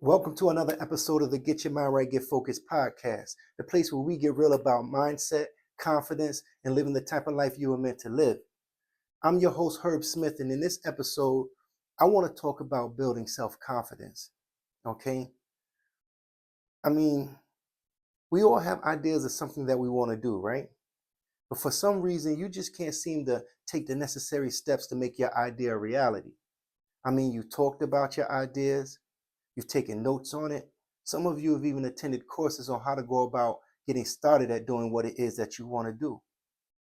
Welcome to another episode of the Get Your Mind Right, Get Focused podcast, the place where we get real about mindset, confidence, and living the type of life you were meant to live. I'm your host, Herb Smith, and in this episode, I want to talk about building self-confidence. Okay? I mean, we all have ideas of something that we want to do, right? But for some reason, you just can't seem to take the necessary steps to make your idea a reality. I mean, you talked about your ideas. You've taken notes on it. Some of you have even attended courses on how to go about getting started at doing what it is that you want to do.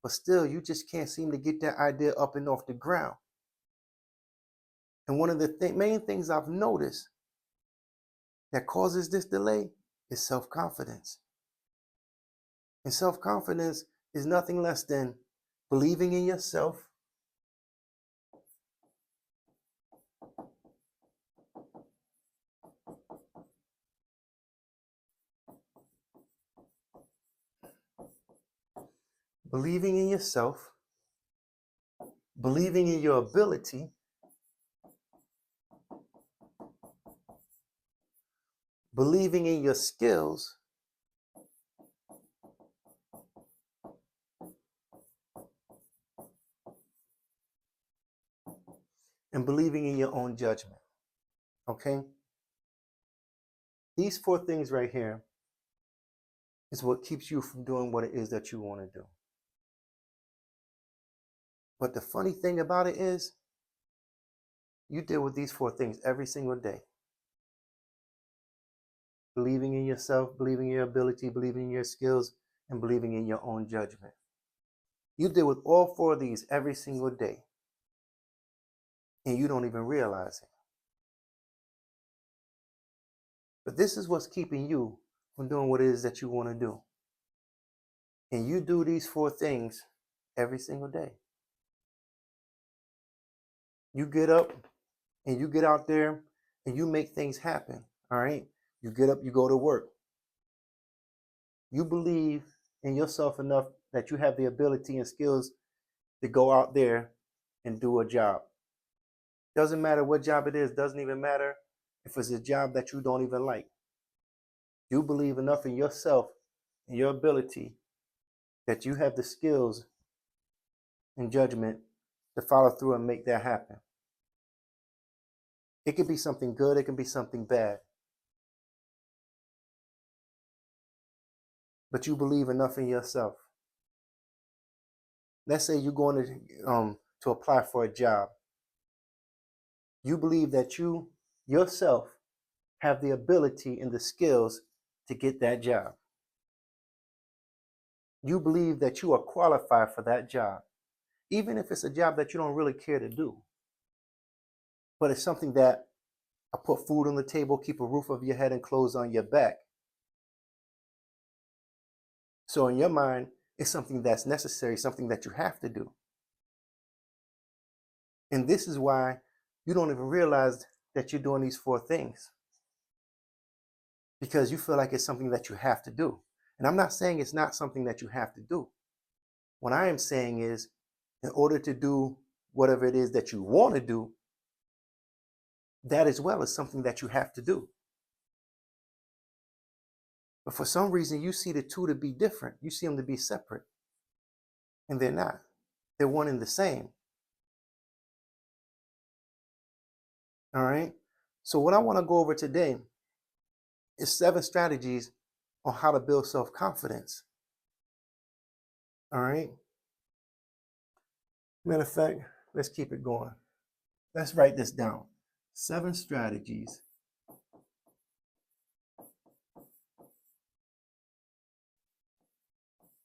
But still, you just can't seem to get that idea up and off the ground. And one of the main things I've noticed that causes this delay is self-confidence. And self-confidence is nothing less than believing in yourself, believing in yourself, believing in your ability, believing in your skills, and believing in your own judgment. Okay? These four things right here is what keeps you from doing what it is that you want to do. But the funny thing about it is, you deal with these four things every single day. Believing in yourself, believing in your ability, believing in your skills, and believing in your own judgment. You deal with all four of these every single day, and you don't even realize it. But this is what's keeping you from doing what it is that you want to do. And you do these four things every single day. You get up and you get out there and you make things happen. All right? You get up, you go to work. You believe in yourself enough that you have the ability and skills to go out there and do a job. Doesn't matter what job it is, doesn't even matter if it's a job that you don't even like. You believe enough in yourself and your ability that you have the skills and judgment to follow through and make that happen. It could be something good, it can be something bad. But you believe enough in yourself. Let's say you're going to apply for a job. You believe that you yourself have the ability and the skills to get that job. You believe that you are qualified for that job, even if it's a job that you don't really care to do. But it's something that will put food on the table, keep a roof over your head, and clothes on your back. So in your mind, it's something that's necessary, something that you have to do. And this is why you don't even realize that you're doing these four things, because you feel like it's something that you have to do. And I'm not saying it's not something that you have to do. What I am saying is, in order to do whatever it is that you want to do, that as well is something that you have to do. But for some reason, you see the two to be different. You see them to be separate. And they're not. They're one and the same. All right? So what I want to go over today is 7 strategies on how to build self-confidence. All right? Matter of fact, let's keep it going. Let's write this down. 7 strategies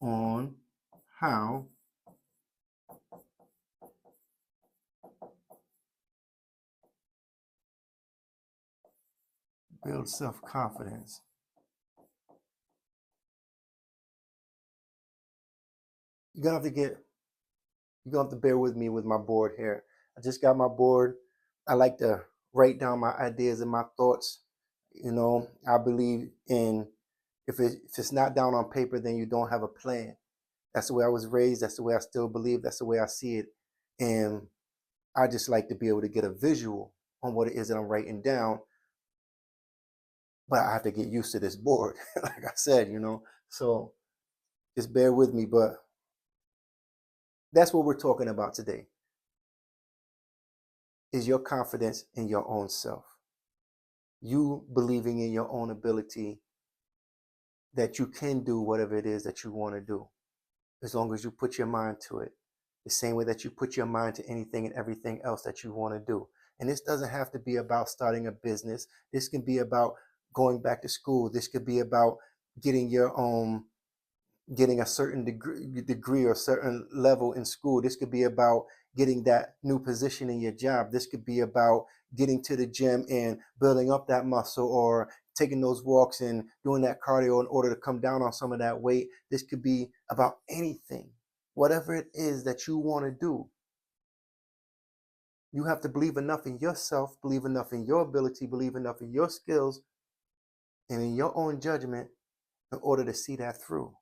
on how build self-confidence. You're gonna have to bear with me with my board here. I just got my board. I like to write down my ideas and my thoughts. I believe in if it's not down on paper, then you don't have a plan. That's the way I was raised. That's the way I still believe. That's the way I see it. And I just like to be able to get a visual on what it is that I'm writing down but I have to get used to this board, like I said, So just bear with me, but that's what we're talking about today. Is your confidence in your own self. You believing in your own ability that you can do whatever it is that you want to do, as long as you put your mind to it. The same way that you put your mind to anything and everything else that you want to do. And this doesn't have to be about starting a business. This can be about going back to school. This could be about getting getting a certain degree or a certain level in school. This could be about getting that new position in your job. This could be about getting to the gym and building up that muscle, or taking those walks and doing that cardio in order to come down on some of that weight. This could be about anything, whatever it is that you want to do. You have to believe enough in yourself, believe enough in your ability, believe enough in your skills and in your own judgment in order to see that through.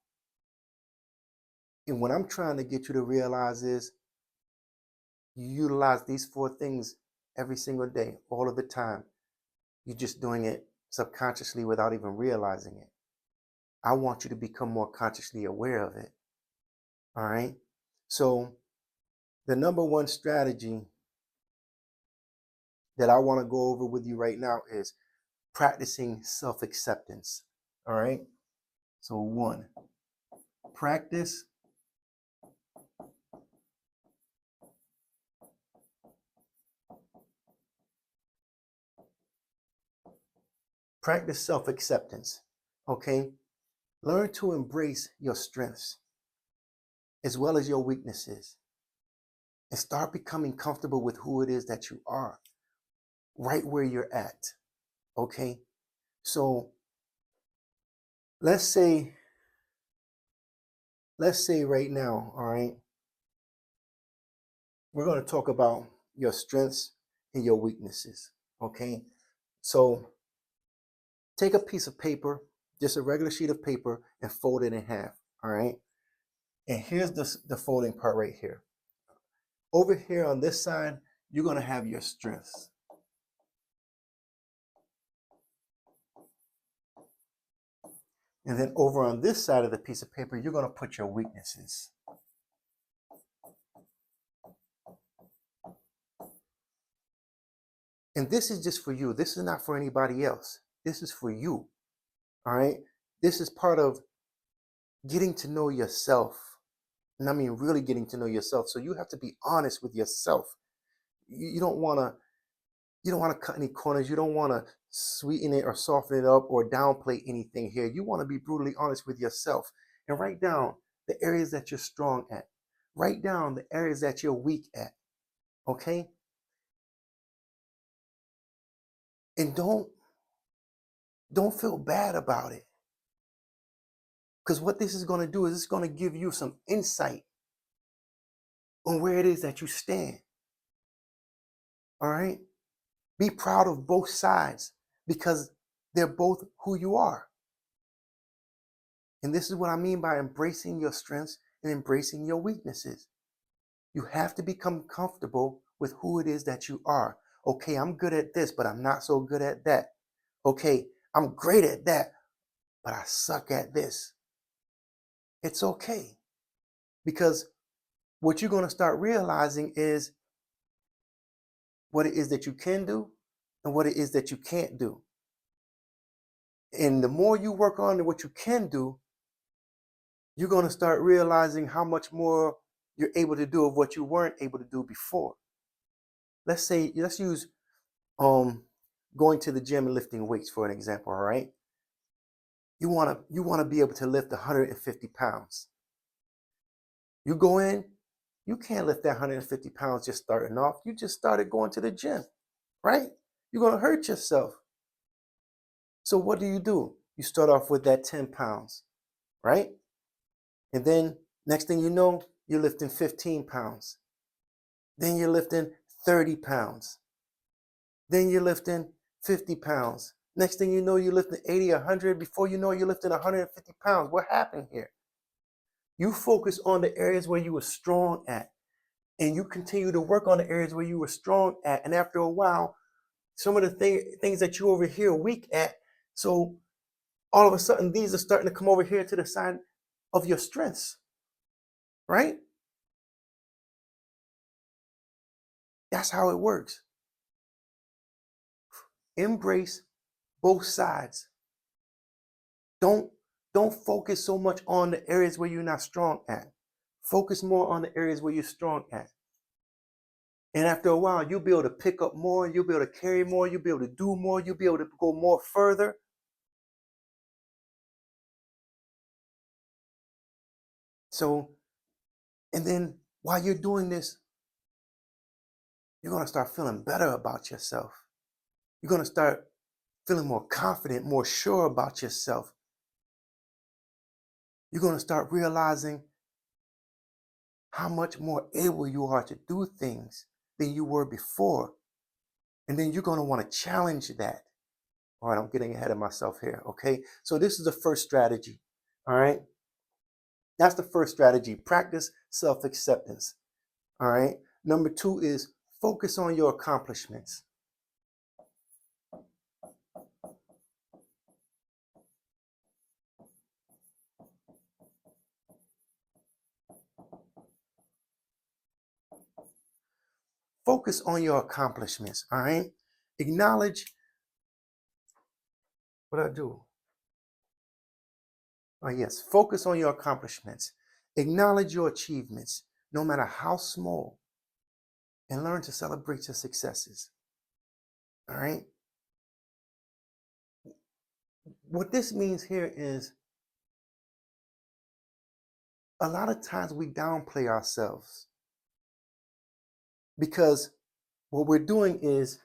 And what I'm trying to get you to realize is you utilize these 4 things every single day, all of the time. You're just doing it subconsciously without even realizing it. I want you to become more consciously aware of it. All right? So the number one strategy that I want to go over with you right now is practicing self-acceptance. All right? So 1, practice self-acceptance. Okay? Learn to embrace your strengths as well as your weaknesses, and start becoming comfortable with who it is that you are, right where you're at. Okay? So let's say right now, all right, we're going to talk about your strengths and your weaknesses. Okay? So take a piece of paper, just a regular sheet of paper, and fold it in half. All right? And here's the folding part right here. Over here on this side, you're going to have your strengths. And then over on this side of the piece of paper, you're going to put your weaknesses. And this is just for you. This is not for anybody else. This is for you. All right? This is part of getting to know yourself. And I mean really getting to know yourself. So you have to be honest with yourself. You don't want to cut any corners. You don't want to sweeten it or soften it up or downplay anything here. You want to be brutally honest with yourself and write down the areas that you're strong at. Write down the areas that you're weak at. Okay? And don't feel bad about it. Because what this is going to do is it's going to give you some insight on where it is that you stand. All right? Be proud of both sides because they're both who you are. And this is what I mean by embracing your strengths and embracing your weaknesses. You have to become comfortable with who it is that you are. Okay, I'm good at this, but I'm not so good at that. Okay, I'm great at that, but I suck at this. It's okay. Because what you're going to start realizing is what it is that you can do and what it is that you can't do. And the more you work on what you can do, you're going to start realizing how much more you're able to do of what you weren't able to do before. Let's use going to the gym and lifting weights for an example, all right? You want to be able to lift 150 pounds. You go in, you can't lift that 150 pounds just starting off. You just started going to the gym, right? You're going to hurt yourself. So what do? You start off with that 10 pounds, right? And then next thing you know, you're lifting 15 pounds. Then you're lifting 30 pounds. Then you're lifting 50 pounds. Next thing you know, you're lifting 80, 100. Before you know, you're lifting 150 pounds. What happened here? You focus on the areas where you were strong at, and you continue to work on the areas where you were strong at. And after a while, some of the things that you over here weak at, So all of a sudden, these are starting to come over here to the side of your strengths, right? That's how it works. Embrace both sides. Don't don't focus so much on the areas where you're not strong at. Focus more on the areas where you're strong at. And after a while, you'll be able to pick up more, you'll be able to carry more, you'll be able to do more, you'll be able to go more further. So, and then while you're doing this, you're going to start feeling better about yourself. You're going to start feeling more confident, more sure about yourself. You're going to start realizing how much more able you are to do things than you were before. And then you're going to want to challenge that. All right, I'm getting ahead of myself here. Okay. So this is the first strategy. All right. That's the first strategy. Practice self-acceptance. All right. Number 2 is focus on your accomplishments. Focus on your accomplishments. All right. Acknowledge what I do. Oh, yes. Focus on your accomplishments. Acknowledge your achievements, no matter how small, and learn to celebrate your successes. All right. What this means here is a lot of times we downplay ourselves because what we're doing is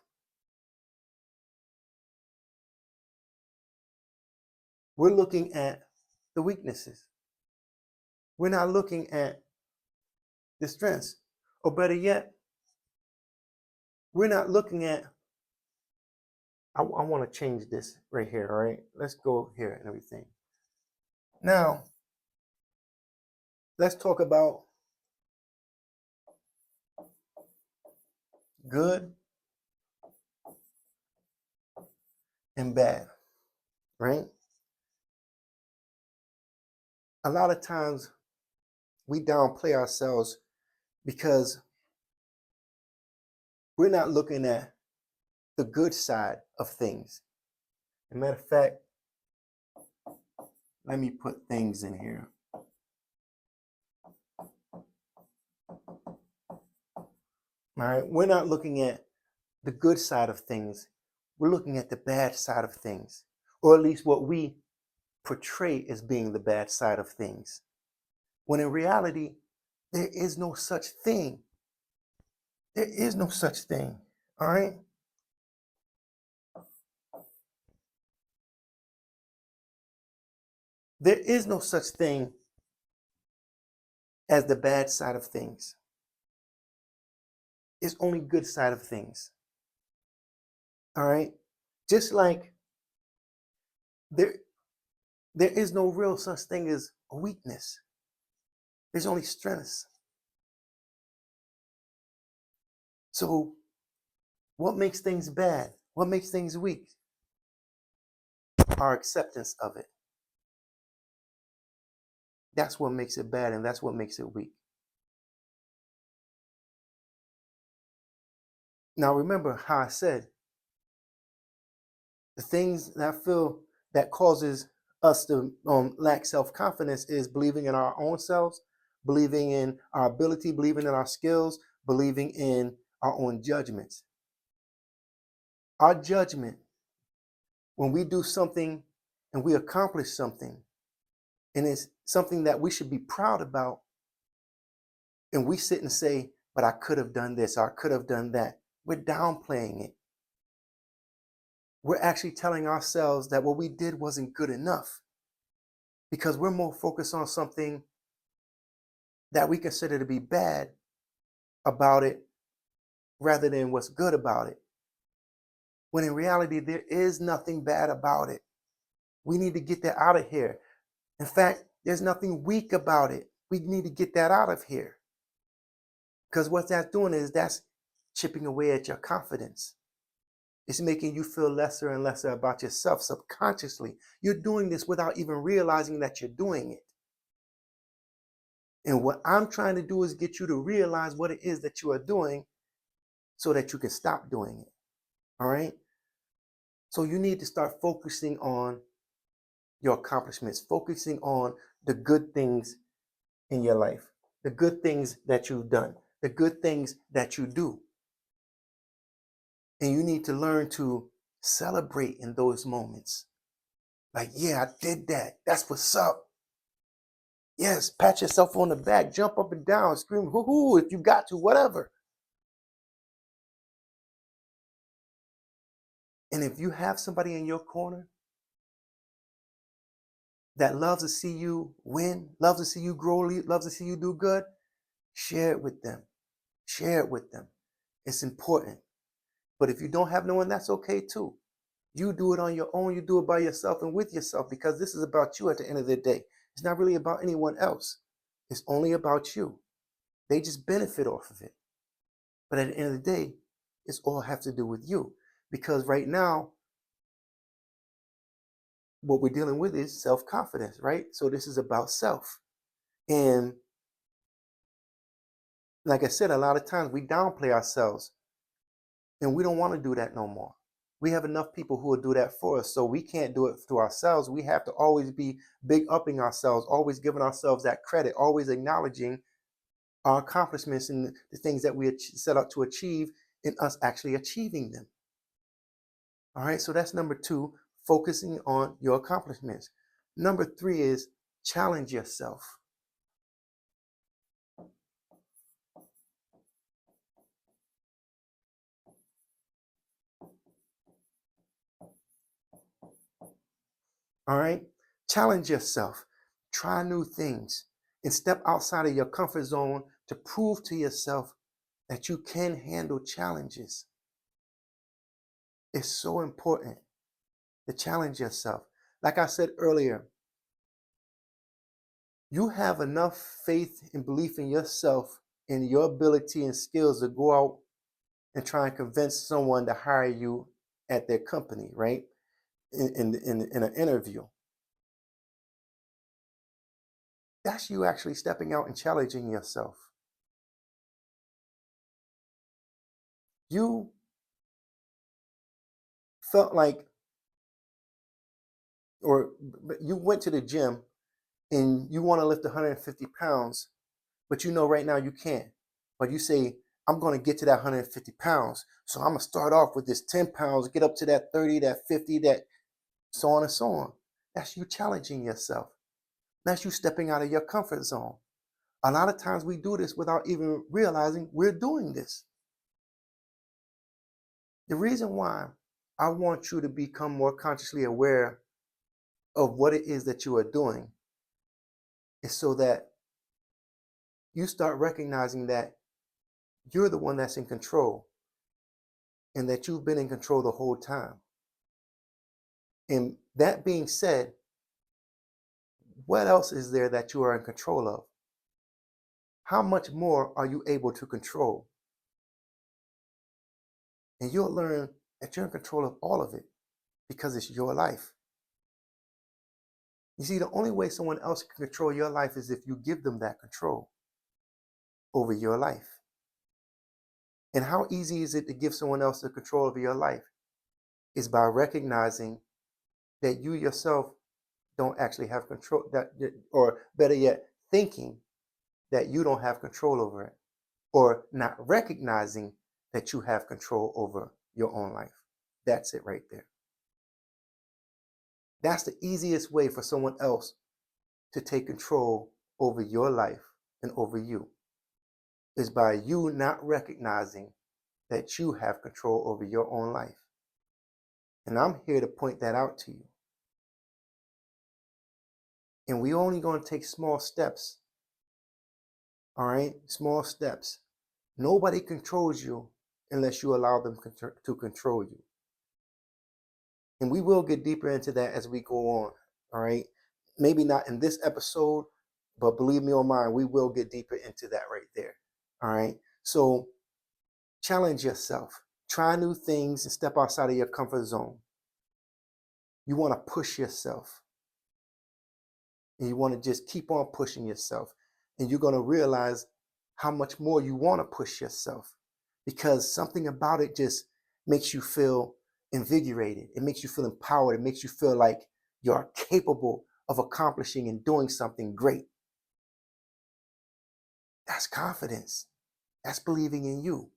we're looking at the weaknesses. We're not looking at the strengths. Or better yet, we're not looking at, I want to change this right here, all right? Let's go here and everything. Now, let's talk about good and bad, right? A lot of times we downplay ourselves because we're not looking at the good side of things. As a matter of fact, let me put things in here. All right, we're not looking at the good side of things. We're looking at the bad side of things, or at least what we portray as being the bad side of things. When in reality, there is no such thing. There is no such thing. All right. There is no such thing as the bad side of things. It's only good side of things. All right. Just like there is no real such thing as a weakness. There's only strengths. So what makes things bad? What makes things weak? Our acceptance of it. That's what makes it bad, and that's what makes it weak. Now remember how I said the things that I feel that causes us to lack self-confidence is believing in our own selves, believing in our ability, believing in our skills, believing in our own judgments. Our judgment, when we do something and we accomplish something, and it's something that we should be proud about, and we sit and say, but I could have done this, or I could have done that, we're downplaying it. We're actually telling ourselves that what we did wasn't good enough because we're more focused on something that we consider to be bad about it rather than what's good about it. When in reality, there is nothing bad about it. We need to get that out of here. In fact, there's nothing weak about it. We need to get that out of here. Because what that's doing is that's chipping away at your confidence. It's making you feel lesser and lesser about yourself subconsciously. You're doing this without even realizing that you're doing it. And what I'm trying to do is get you to realize what it is that you are doing so that you can stop doing it. All right? So you need to start focusing on your accomplishments, focusing on the good things in your life, the good things that you've done, the good things that you do. And you need to learn to celebrate in those moments. Like, yeah, I did that. That's what's up. Yes, pat yourself on the back, jump up and down, scream, hoo hoo, if you got to, whatever. And if you have somebody in your corner that loves to see you win, loves to see you grow, loves to see you do good, share it with them. Share it with them. It's important. But if you don't have no one, that's okay too. You do it on your own. You do it by yourself and with yourself, because this is about you at the end of the day. It's not really about anyone else. It's only about you. They just benefit off of it. But at the end of the day, it's all have to do with you. Because right now, what we're dealing with is self-confidence, right? So this is about self. And like I said, a lot of times we downplay ourselves, and we don't want to do that no more. We have enough people who will do that for us, so we can't do it to ourselves. We have to always be big upping ourselves, always giving ourselves that credit, always acknowledging our accomplishments and the things that we set out to achieve, and us actually achieving them. All right, so that's number 2, focusing on your accomplishments. Number 3 is challenge yourself. All right, challenge yourself, try new things, and step outside of your comfort zone to prove to yourself that you can handle challenges. It's so important to challenge yourself. Like I said earlier, you have enough faith and belief in yourself and your ability and skills to go out and try and convince someone to hire you at their company, right? In an interview. That's you actually stepping out and challenging yourself. You felt like, or you went to the gym and you want to lift 150 pounds, but you know right now you can't. But you say, I'm going to get to that 150 pounds. So I'm going to start off with this 10 pounds, get up to that 30, that 50, that so on and so on. That's you challenging yourself. That's you stepping out of your comfort zone. A lot of times we do this without even realizing we're doing this. The reason why I want you to become more consciously aware of what it is that you are doing is so that you start recognizing that you're the one that's in control and that you've been in control the whole time. And that being said, what else is there that you are in control of? How much more are you able to control? And you'll learn that you're in control of all of it because it's your life. You see, the only way someone else can control your life is if you give them that control over your life. And how easy is it to give someone else the control over your life? Is by recognizing that you yourself don't actually have control, that, or better yet, thinking that you don't have control over it, or not recognizing that you have control over your own life. That's it right there. That's the easiest way for someone else to take control over your life and over you, is by you not recognizing that you have control over your own life. And I'm here to point that out to you. And we only going to take small steps. All right? Small steps. Nobody controls you unless you allow them to control you. And we will get deeper into that as we go on. All right? Maybe not in this episode, but believe me on mine, we will get deeper into that right there. All right? So challenge yourself. Try new things and step outside of your comfort zone. You want to push yourself. And you want to just keep on pushing yourself. And you're going to realize how much more you want to push yourself, because something about it just makes you feel invigorated. It makes you feel empowered. It makes you feel like you're capable of accomplishing and doing something great. That's confidence. That's believing in you.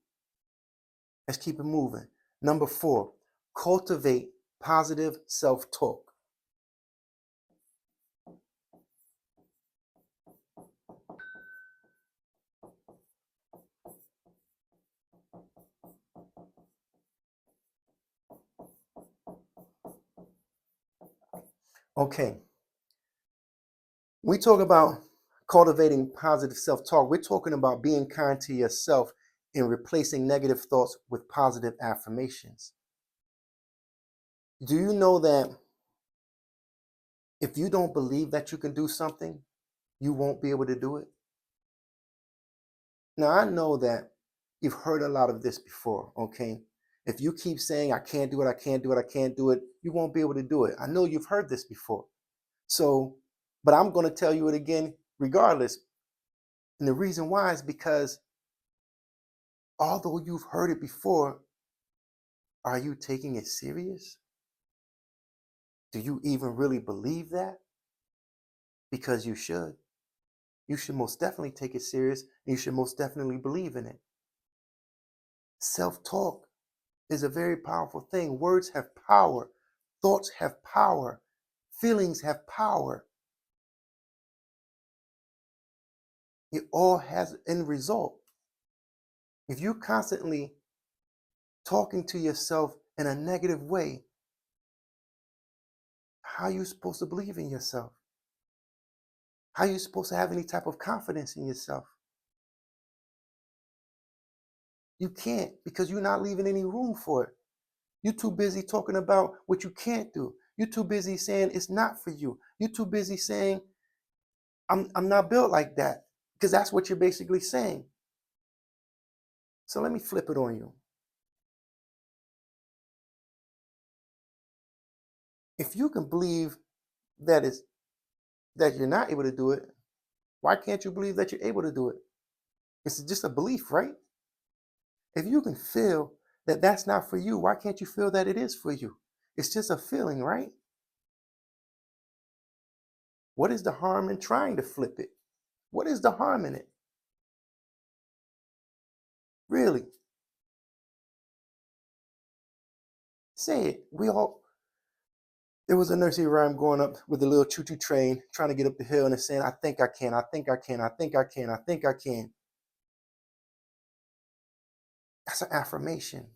Let's keep it moving. Number 4, cultivate positive self-talk. Okay, we talk about cultivating positive self-talk. We're talking about being kind to yourself and replacing negative thoughts with positive affirmations. Do you know that if you don't believe that you can do something, you won't be able to do it? Now, I know that you've heard a lot of this before, okay? If you keep saying, I can't do it, I can't do it, I can't do it, you won't be able to do it. I know you've heard this before. So, but I'm going to tell you it again regardless. And the reason why is because although you've heard it before, are you taking it serious? Do you even really believe that? Because you should. You should most definitely take it serious, and you should most definitely believe in it. Self-talk is a very powerful thing. Words have power. Thoughts have power. Feelings have power. It all has an end result. If you're constantly talking to yourself in a negative way, how are you supposed to believe in yourself? How are you supposed to have any type of confidence in yourself? You can't, because you're not leaving any room for it. You're too busy talking about what you can't do. You're too busy saying it's not for you. You're too busy saying, I'm not built like that, because that's what you're basically saying. So let me flip it on you. If you can believe that is that you're not able to do it, why can't you believe that you're able to do it? It's just a belief, right? If you can feel that that's not for you, why can't you feel that it is for you? It's just a feeling, right? What is the harm in trying to flip it? What is the harm in it? Really? Say it. There was a nursery rhyme going up with a little choo-choo train trying to get up the hill and it's saying, I think I can, I think I can, I think I can, I think I can. That's an affirmation.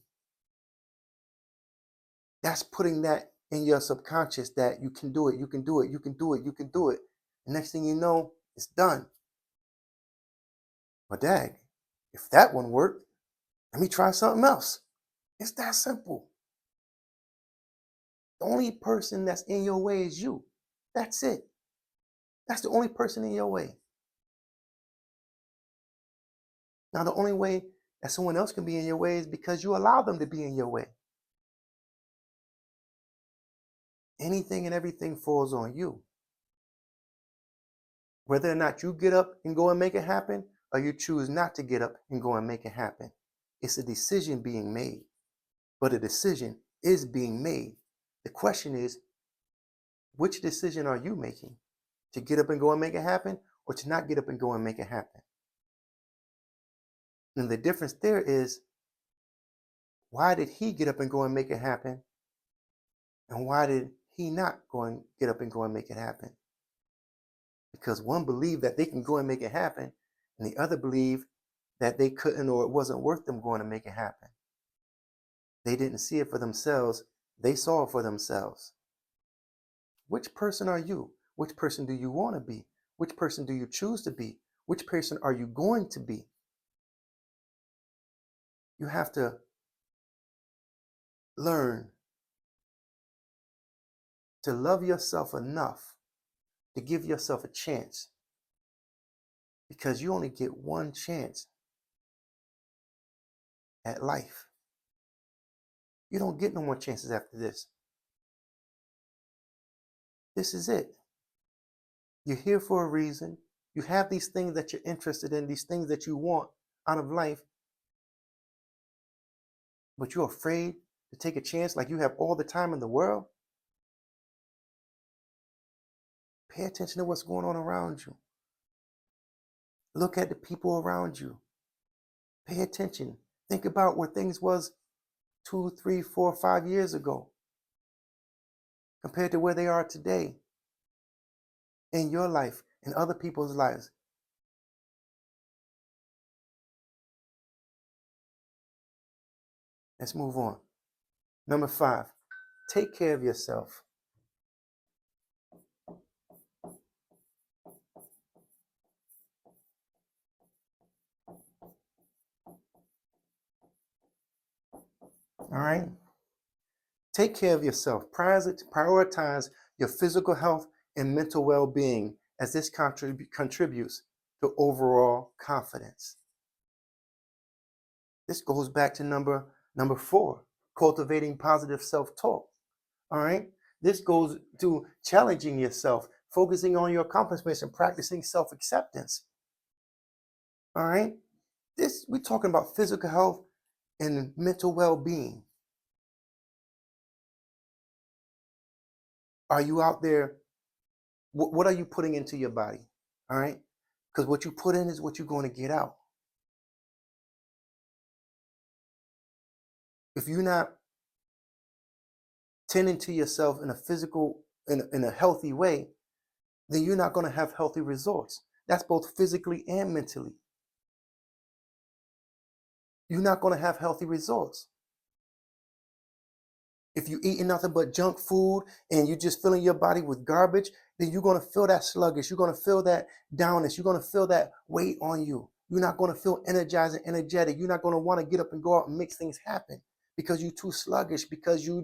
That's putting that in your subconscious that you can do it, you can do it, you can do it, you can do it. The next thing you know, it's done. But dag, if that one worked, let me try something else. It's that simple. The only person that's in your way is you. That's it. That's the only person in your way. Now, the only way that someone else can be in your way is because you allow them to be in your way. Anything and everything falls on you. Whether or not you get up and go and make it happen, or you choose not to get up and go and make it happen, it's a decision being made. But a decision is being made. The question is, which decision are you making? To get up and go and make it happen, or to not get up and go and make it happen? And the difference there is, why did he get up and go and make it happen? And why did he not go and get up and go and make it happen? Because one believed that they can go and make it happen, and the other believed that they couldn't, or it wasn't worth them going to make it happen. They didn't see it for themselves. They saw it for themselves. Which person are you? Which person do you want to be? Which person do you choose to be? Which person are you going to be? You have to learn to love yourself enough to give yourself a chance, because you only get one chance at life. You don't get no more chances after this. This is it. You're here for a reason. You have these things that you're interested in, these things that you want out of life, but you're afraid to take a chance like you have all the time in the world. Pay attention to what's going on around you. Look at the people around you. Pay attention. Think about where things was 2, 3, 4, 5 years ago compared to where they are today in your life, in other people's lives. Let's move on. Number 5, take care of yourself. All right? Take care of yourself. Prioritize your physical health and mental well-being, as this contributes to overall confidence. This goes back to number 4, cultivating positive self-talk. All right? This goes to challenging yourself, focusing on your accomplishments, and practicing self-acceptance. All right? We're talking about physical health and mental well-being. Are you out there? What are you putting into your body? All right? Because what you put in is what you're going to get out. If you're not tending to yourself in a physical, in a healthy way, then you're not going to have healthy results. That's both physically and mentally. You're not going to have healthy results. If you're eating nothing but junk food and you're just filling your body with garbage, then you're going to feel that sluggish. You're going to feel that downness. You're going to feel that weight on you. You're not going to feel energized and energetic. You're not going to want to get up and go out and make things happen because you're too sluggish, because you're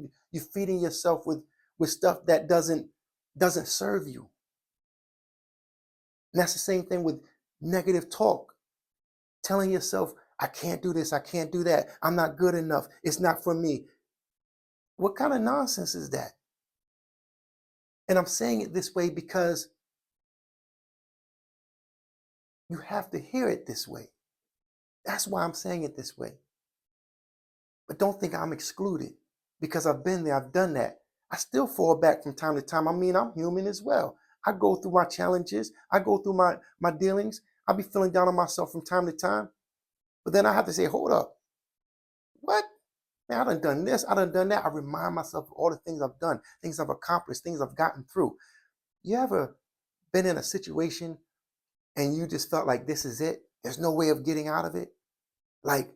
feeding yourself with stuff that doesn't serve you. And that's the same thing with negative talk. Telling yourself, I can't do this, I can't do that, I'm not good enough, it's not for me. What kind of nonsense is that? And I'm saying it this way because you have to hear it this way. That's why I'm saying it this way. But don't think I'm excluded, because I've been there, I've done that. I still fall back from time to time. I mean, I'm human as well. I go through my challenges. I go through my dealings. I'll be feeling down on myself from time to time. But then I have to say, hold up. What? Man, I done this, I done that. I remind myself of all the things I've done, things I've accomplished, things I've gotten through. You ever been in a situation and you just felt like this is it? There's no way of getting out of it? Like,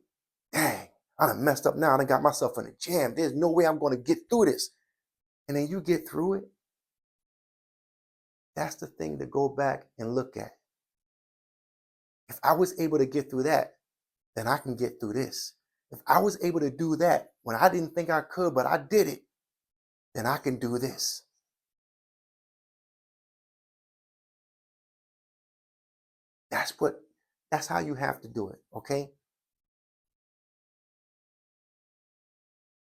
dang, I done messed up now. I done got myself in a jam. There's no way I'm going to get through this. And then you get through it. That's the thing to go back and look at. If I was able to get through that, then I can get through this. If I was able to do that when I didn't think I could, but I did it, then I can do this. That's how you have to do it, okay?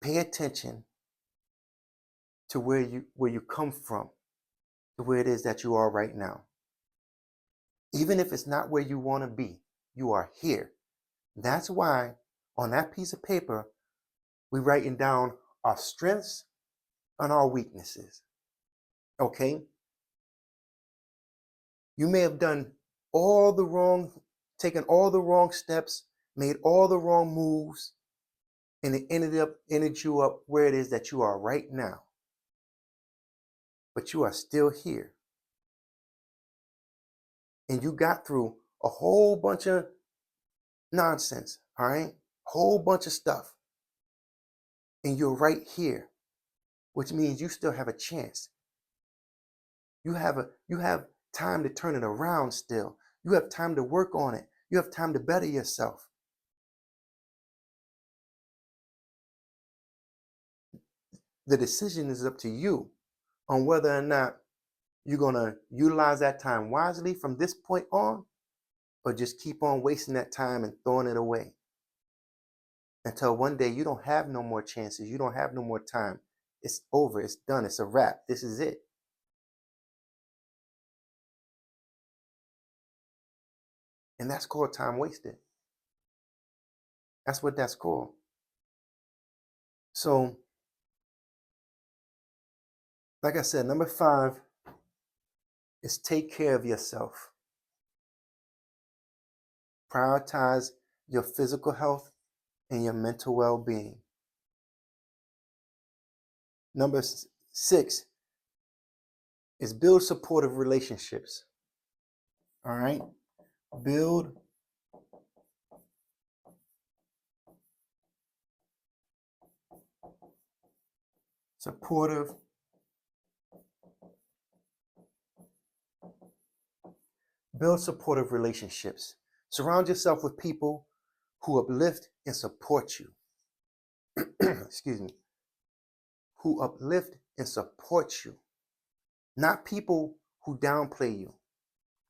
Pay attention to where you come from, to where it is that you are right now. Even if it's not where you want to be, you are here. That's why on that piece of paper, we're writing down our strengths and our weaknesses. Okay? You may have taken all the wrong steps, made all the wrong moves, and it ended you up where it is that you are right now. But you are still here. And you got through a whole bunch of nonsense, all right? A whole bunch of stuff. And you're right here, which means you still have a chance. You have time to turn it around still. You have time to work on it. You have time to better yourself. The decision is up to you on whether or not you're going to utilize that time wisely from this point on, or just keep on wasting that time and throwing it away. until one day you don't have no more chances. You don't have no more time. It's over. It's done. It's a wrap. This is it. And that's called time wasted. That's what that's called. So, like I said, number 5 is take care of yourself. Prioritize your physical health and your mental well-being. Number 6 is build supportive relationships. All right? Build supportive relationships. Surround yourself with people who uplift and support you. Excuse me. Who uplift and support you. Not people who downplay you.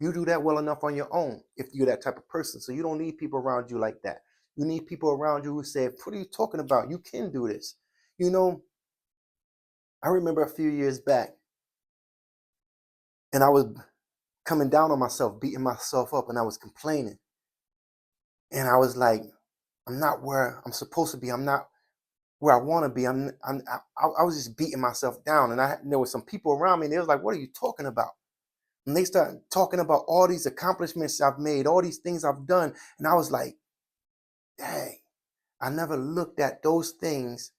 You do that well enough on your own if you're that type of person. So you don't need people around you like that. You need people around you who say, what are you talking about? You can do this. You know, I remember a few years back, and I was coming down on myself, beating myself up, and I was complaining. And I was like, I'm not where I'm supposed to be. I'm not where I want to be. I was just beating myself down. And there were some people around me, and they was like, what are you talking about? And they started talking about all these accomplishments I've made, all these things I've done. And I was like, dang, I never looked at those things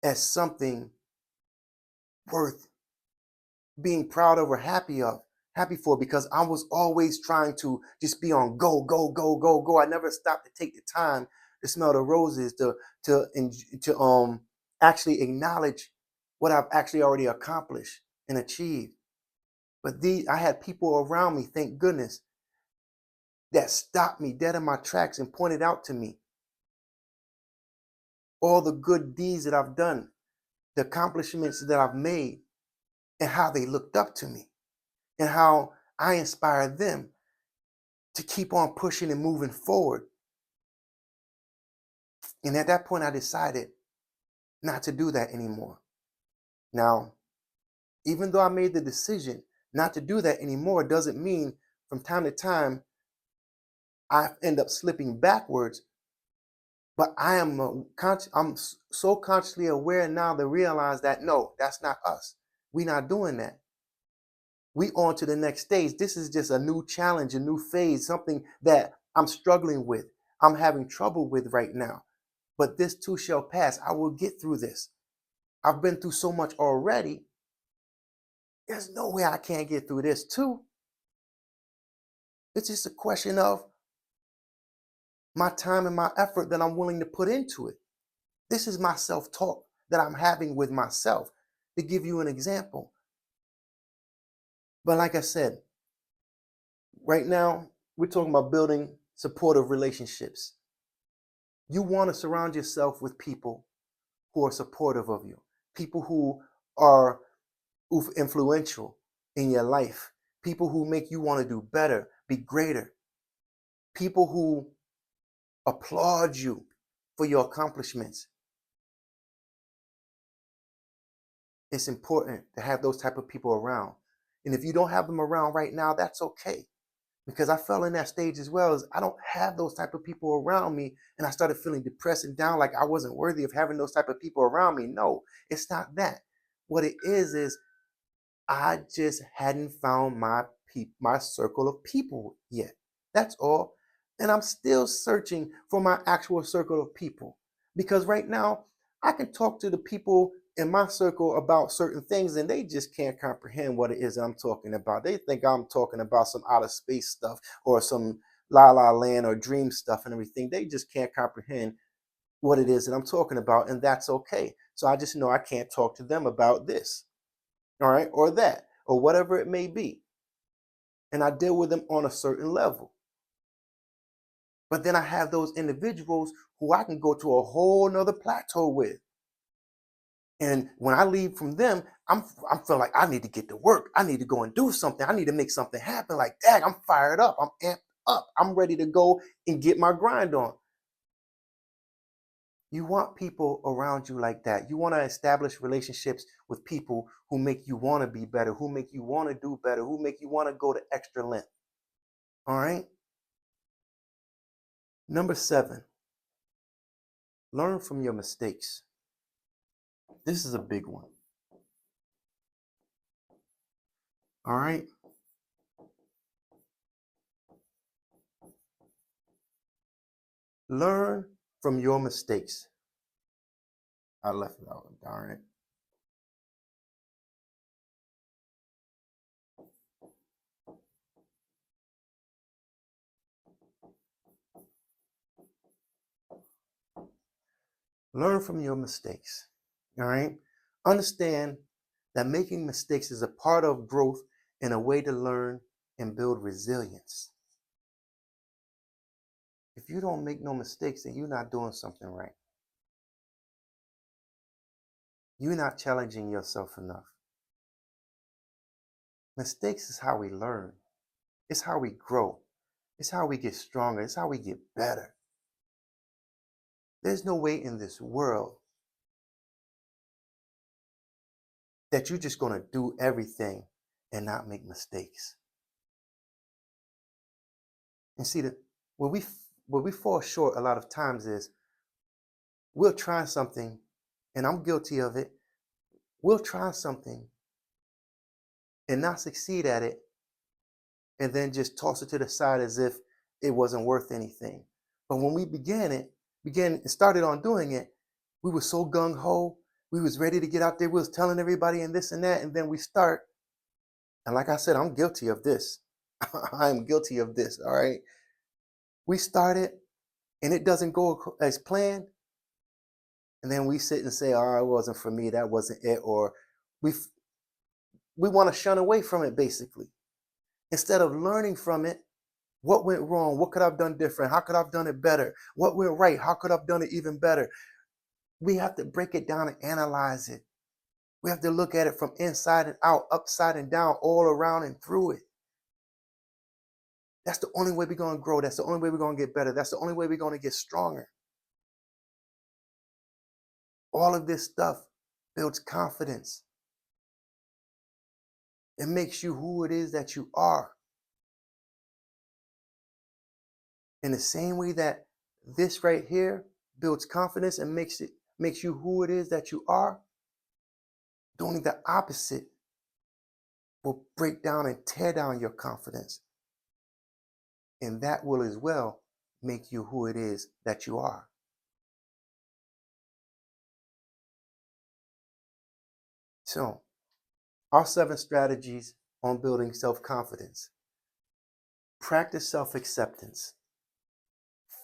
as something worth being proud of or happy for, because I was always trying to just be on go, go, go, go, go. I never stopped to take the time to smell the roses, to actually acknowledge what I've actually already accomplished and achieved. But I had people around me, thank goodness, that stopped me dead in my tracks and pointed out to me all the good deeds that I've done, the accomplishments that I've made, and how they looked up to me, and how I inspired them to keep on pushing and moving forward. And at that point, I decided not to do that anymore. Now, even though I made the decision not to do that anymore, it doesn't mean from time to time I end up slipping backwards. But I'm so consciously aware now to realize that no, that's not us. We're not doing that. We on to the next stage. This is just a new challenge, a new phase, something that I'm struggling with. I'm having trouble with right now. But this too shall pass. I will get through this. I've been through so much already. There's no way I can't get through this too. It's just a question of my time and my effort that I'm willing to put into it. This is my self-talk that I'm having with myself, to give you an example. But like I said, right now, we're talking about building supportive relationships. You want to surround yourself with people who are supportive of you, people who are influential in your life, people who make you want to do better, be greater, people who applaud you for your accomplishments. It's important to have those type of people around. And if you don't have them around right now, that's okay. Because I fell in that stage as well. As I don't have those type of people around me, and I started feeling depressed and down, like I wasn't worthy of having those type of people around me. No, it's not that. What it is I just hadn't found my circle of people yet. That's all. And I'm still searching for my actual circle of people, because right now I can talk to the people in my circle about certain things, and they just can't comprehend what it is I'm talking about. They think I'm talking about some outer space stuff or some la la land or dream stuff and everything. They just can't comprehend what it is that I'm talking about, and that's okay. So I just know I can't talk to them about this, all right, or that, or whatever it may be. And I deal with them on a certain level. But then I have those individuals who I can go to a whole nother plateau with. And when I leave from them, I'm feeling like I need to get to work. I need to go and do something. I need to make something happen. Like, dang, I'm fired up. I'm amped up. I'm ready to go and get my grind on. You want people around you like that. You want to establish relationships with people who make you want to be better, who make you want to do better, who make you want to go the extra length. All right? Number 7, learn from your mistakes. This is a big one. All right? Learn from your mistakes. I left it out, darn it. Learn from your mistakes. All right? Understand that making mistakes is a part of growth and a way to learn and build resilience. If you don't make no mistakes, then you're not doing something right. You're not challenging yourself enough. Mistakes is how we learn. It's how we grow. It's how we get stronger. It's how we get better. There's no way in this world that you're just going to do everything and not make mistakes. And see, where we fall short a lot of times is we'll try something, and I'm guilty of it. We'll try something and not succeed at it, and then just toss it to the side as if it wasn't worth anything. But when we began and started on doing it, we were so gung-ho. We was ready to get out there. We was telling everybody and this and that, and then we start. And like I said, I'm guilty of this. I am guilty of this, all right? We started, and it doesn't go as planned. And then we sit and say, oh, it wasn't for me. That wasn't it. Or we want to shun away from it, basically. Instead of learning from it, what went wrong? What could I have done different? How could I have done it better? What went right? How could I have done it even better? We have to break it down and analyze it. We have to look at it from inside and out, upside and down, all around and through it. That's the only way we're going to grow. That's the only way we're going to get better. That's the only way we're going to get stronger. All of this stuff builds confidence. It makes you who it is that you are. In the same way that this right here builds confidence and makes you who it is that you are, doing the opposite will break down and tear down your confidence. And that will as well make you who it is that you are. So, our 7 strategies on building self-confidence. Practice self-acceptance.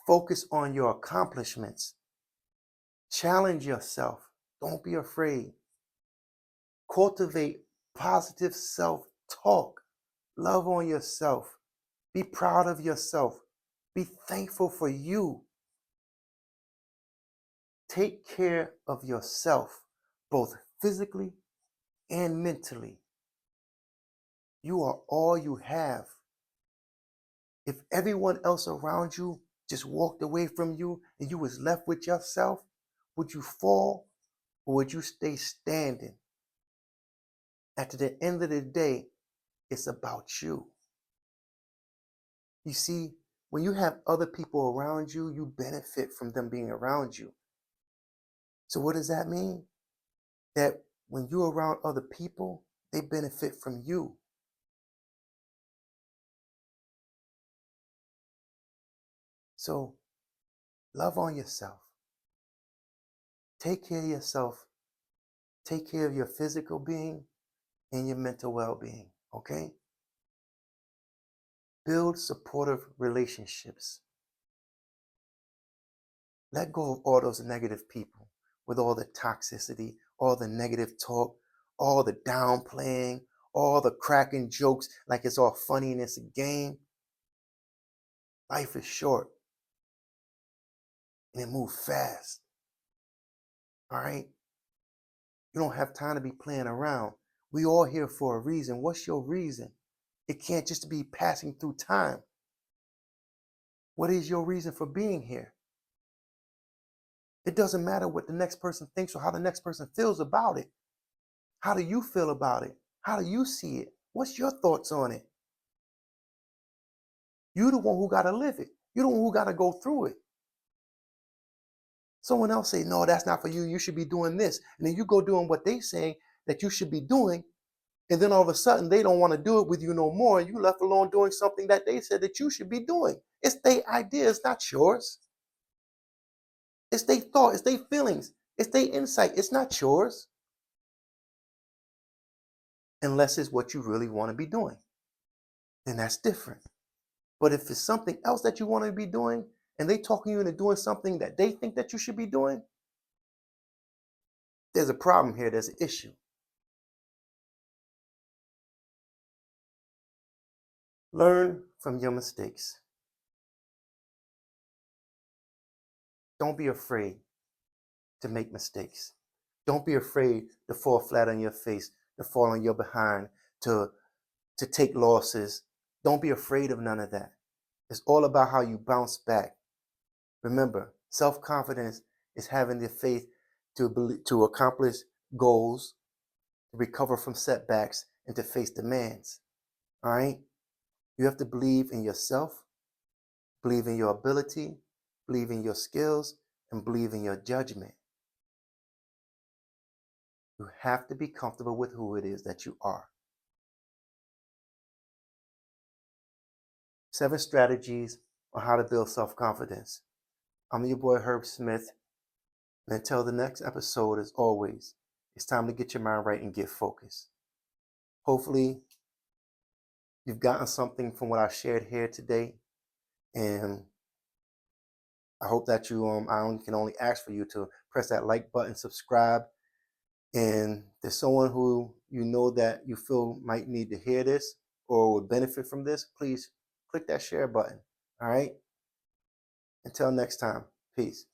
Focus on your accomplishments. Challenge yourself. Don't be afraid. Cultivate positive self-talk. Love on yourself. Be proud of yourself. Be thankful for you. Take care of yourself, both physically and mentally. You are all you have. If everyone else around you just walked away from you and you was left with yourself, would you fall or would you stay standing? At the end of the day, it's about you. You see, when you have other people around you, you benefit from them being around you. So what does that mean? That when you're around other people, they benefit from you. So love on yourself. Take care of yourself. Take care of your physical being and your mental well-being, okay? Build supportive relationships. Let go of all those negative people with all the toxicity, all the negative talk, all the downplaying, all the cracking jokes like it's all funny and it's a game. Life is short and it moves fast. All right? You don't have time to be playing around. We all here for a reason. What's your reason? It can't just be passing through time. What is your reason for being here? It doesn't matter what the next person thinks or how the next person feels about it. How do you feel about it? How do you see it? What's your thoughts on it? You're the one who got to live it. You're the one who got to go through it. Someone else say, no, that's not for you. You should be doing this. And then you go doing what they saying that you should be doing. And then all of a sudden they don't want to do it with you no more. And you left alone doing something that they said that you should be doing. It's their idea. It's not yours. It's their thought. It's their feelings. It's their insight. It's not yours. Unless it's what you really want to be doing. Then that's different. But if it's something else that you want to be doing and they talking you into doing something that they think that you should be doing, there's a problem here. There's an issue. Learn from your mistakes. Don't be afraid to make mistakes. Don't be afraid to fall flat on your face, to fall on your behind, to take losses. Don't be afraid of none of that. It's all about how you bounce back. Remember, self-confidence is having the faith to accomplish goals, to recover from setbacks, and to face demands. All right? You have to believe in yourself, believe in your ability, believe in your skills, and believe in your judgment. You have to be comfortable with who it is that you are. 7 strategies on how to build self-confidence. I'm your boy Herb Smith. And until the next episode, as always, it's time to get your mind right and get focused. Hopefully, you've gotten something from what I shared here today. And I hope that you, I can only ask for you to press that like button, subscribe. And there's someone who you know that you feel might need to hear this or would benefit from this, please click that share button. All right? Until next time, peace.